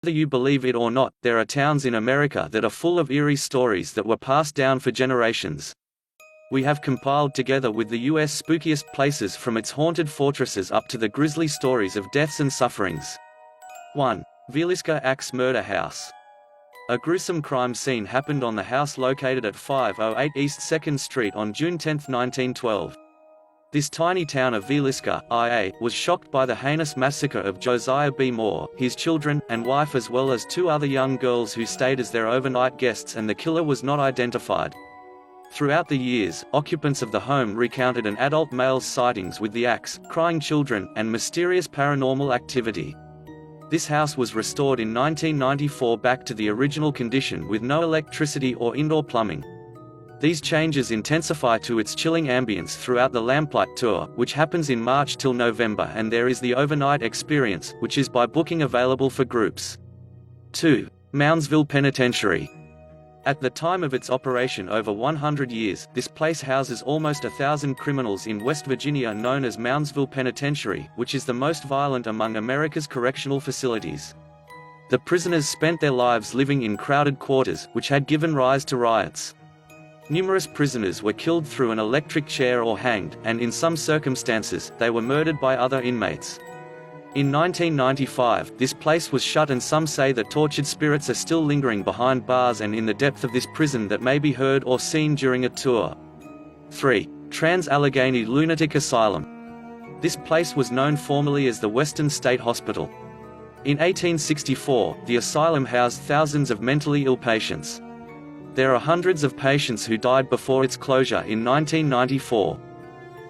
Whether you believe it or not, there are towns in America that are full of eerie stories that were passed down for generations. We have compiled together with the U.S. spookiest places from its haunted fortresses up to the grisly stories of deaths and sufferings. 1. Villisca Axe Murder House. A gruesome crime scene happened on the house located at 508 East 2nd Street on June 10, 1912. This tiny town of Villisca, IA, was shocked by the heinous massacre of Josiah B. Moore, his children, and wife as well as 2 other young girls who stayed as their overnight guests, and the killer was not identified. Throughout the years, occupants of the home recounted an adult male's sightings with the axe, crying children, and mysterious paranormal activity. This house was restored in 1994 back to the original condition with no electricity or indoor plumbing. These changes intensify to its chilling ambience throughout the Lamplight Tour, which happens in March till November, and there is the overnight experience, which is by booking available for groups. 2. Moundsville Penitentiary. At the time of its operation over 100 years, this place houses almost 1,000 criminals in West Virginia, known as Moundsville Penitentiary, which is the most violent among America's correctional facilities. The prisoners spent their lives living in crowded quarters, which had given rise to riots. Numerous prisoners were killed through an electric chair or hanged, and in some circumstances, they were murdered by other inmates. In 1995, this place was shut, and some say that tortured spirits are still lingering behind bars and in the depth of this prison that may be heard or seen during a tour. 3. Trans-Allegheny Lunatic Asylum. This place was known formerly as the Western State Hospital. In 1864, the asylum housed thousands of mentally ill patients. There are hundreds of patients who died before its closure in 1994.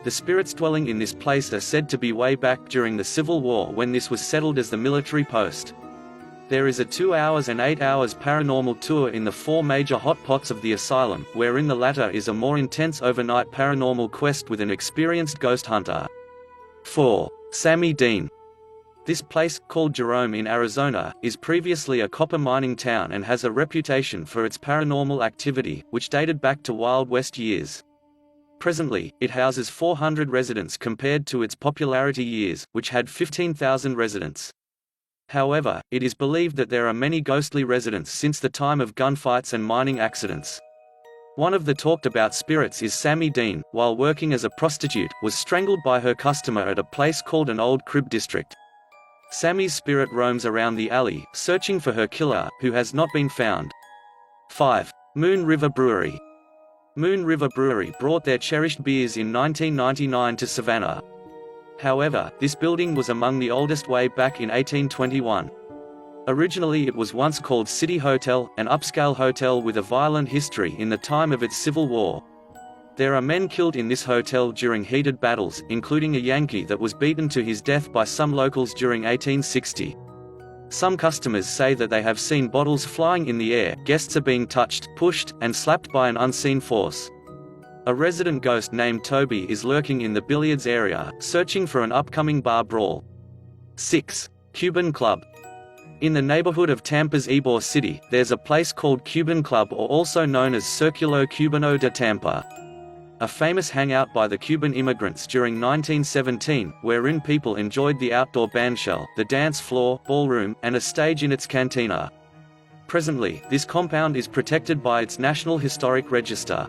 The spirits dwelling in this place are said to be way back during the Civil War, when this was settled as the military post. There is a 2 hours and 8 hours paranormal tour in the 4 major hot pots of the asylum, wherein the latter is a more intense overnight paranormal quest with an experienced ghost hunter. 4. Sammy Dean. This place, called Jerome in Arizona, is previously a copper mining town and has a reputation for its paranormal activity, which dated back to Wild West years. Presently, it houses 400 residents compared to its popularity years, which had 15,000 residents. However, it is believed that there are many ghostly residents since the time of gunfights and mining accidents. One of the talked-about spirits is Sammy Dean, while working as a prostitute, was strangled by her customer at a place called an Old Crib District. Sammy's spirit roams around the alley, searching for her killer, who has not been found. 5. Moon River Brewery. Moon River Brewery brought their cherished beers in 1999 to Savannah. However, this building was among the oldest way back in 1821. Originally it was once called City Hotel, an upscale hotel with a violent history in the time of its Civil War. There are men killed in this hotel during heated battles, including a Yankee that was beaten to his death by some locals during 1860. Some customers say that they have seen bottles flying in the air, guests are being touched, pushed, and slapped by an unseen force. A resident ghost named Toby is lurking in the billiards area, searching for an upcoming bar brawl. 6. Cuban Club. In the neighborhood of Tampa's Ybor City, there's a place called Cuban Club, or also known as Circulo Cubano de Tampa. A famous hangout by the Cuban immigrants during 1917, wherein people enjoyed the outdoor bandshell, the dance floor, ballroom, and a stage in its cantina. Presently, this compound is protected by its National Historic Register.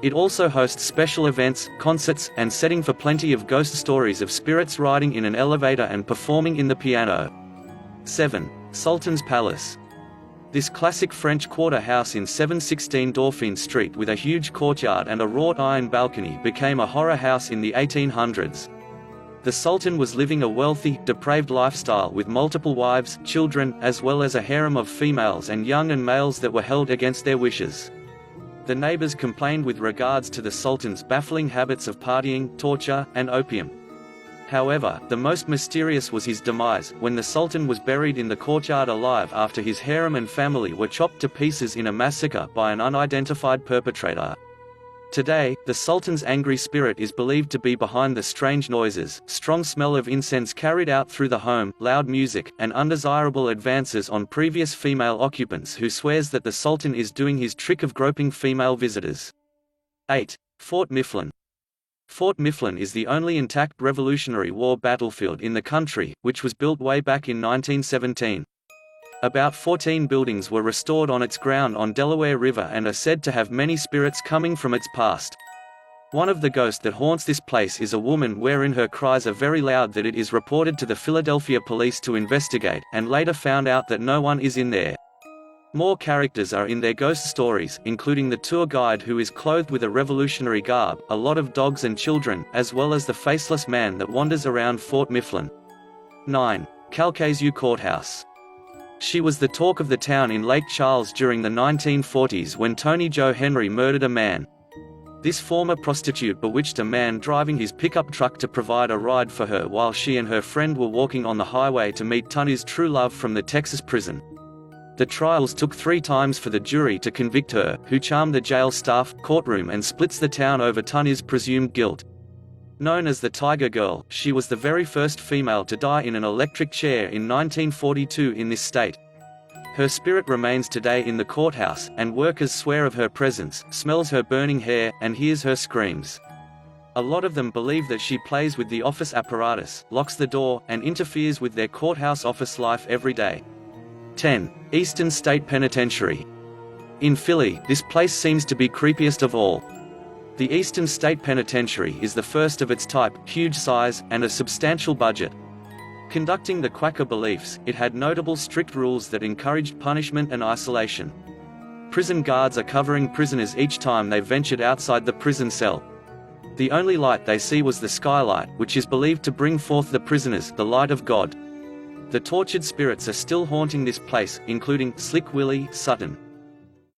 It also hosts special events, concerts, and setting for plenty of ghost stories of spirits riding in an elevator and performing in the piano. 7. Sultan's Palace. This classic French quarter house in 716 Dauphine Street with a huge courtyard and a wrought iron balcony became a horror house in the 1800s. The Sultan was living a wealthy, depraved lifestyle with multiple wives, children, as well as a harem of females and young and males that were held against their wishes. The neighbors complained with regards to the Sultan's baffling habits of partying, torture, and opium. However, the most mysterious was his demise, when the Sultan was buried in the courtyard alive after his harem and family were chopped to pieces in a massacre by an unidentified perpetrator. Today, the Sultan's angry spirit is believed to be behind the strange noises, strong smell of incense carried out through the home, loud music, and undesirable advances on previous female occupants, who swears that the Sultan is doing his trick of groping female visitors. 8. Fort Mifflin. Fort Mifflin is the only intact Revolutionary War battlefield in the country, which was built way back in 1917. About 14 buildings were restored on its ground on Delaware River and are said to have many spirits coming from its past. One of the ghosts that haunts this place is a woman wherein her cries are very loud that it is reported to the Philadelphia police to investigate, and later found out that no one is in there. More characters are in their ghost stories, including the tour guide who is clothed with a revolutionary garb, a lot of dogs and children, as well as the faceless man that wanders around Fort Mifflin. 9. Calcasieu Courthouse. She was the talk of the town in Lake Charles during the 1940s when Tony Joe Henry murdered a man. This former prostitute bewitched a man driving his pickup truck to provide a ride for her while she and her friend were walking on the highway to meet Tony's true love from the Texas prison. The trials took 3 times for the jury to convict her, who charmed the jail staff, courtroom and splits the town over Tony's presumed guilt. Known as the Tiger Girl, she was the very first female to die in an electric chair in 1942 in this state. Her spirit remains today in the courthouse, and workers swear of her presence, smells her burning hair, and hears her screams. A lot of them believe that she plays with the office apparatus, locks the door, and interferes with their courthouse office life every day. 10. Eastern State Penitentiary. In Philly, this place seems to be creepiest of all. The Eastern State Penitentiary is the first of its type, huge size, and a substantial budget. Conducting the Quaker beliefs, it had notable strict rules that encouraged punishment and isolation. Prison guards are covering prisoners each time they ventured outside the prison cell. The only light they see was the skylight, which is believed to bring forth the prisoners, the light of God. The tortured spirits are still haunting this place, including Slick Willie Sutton.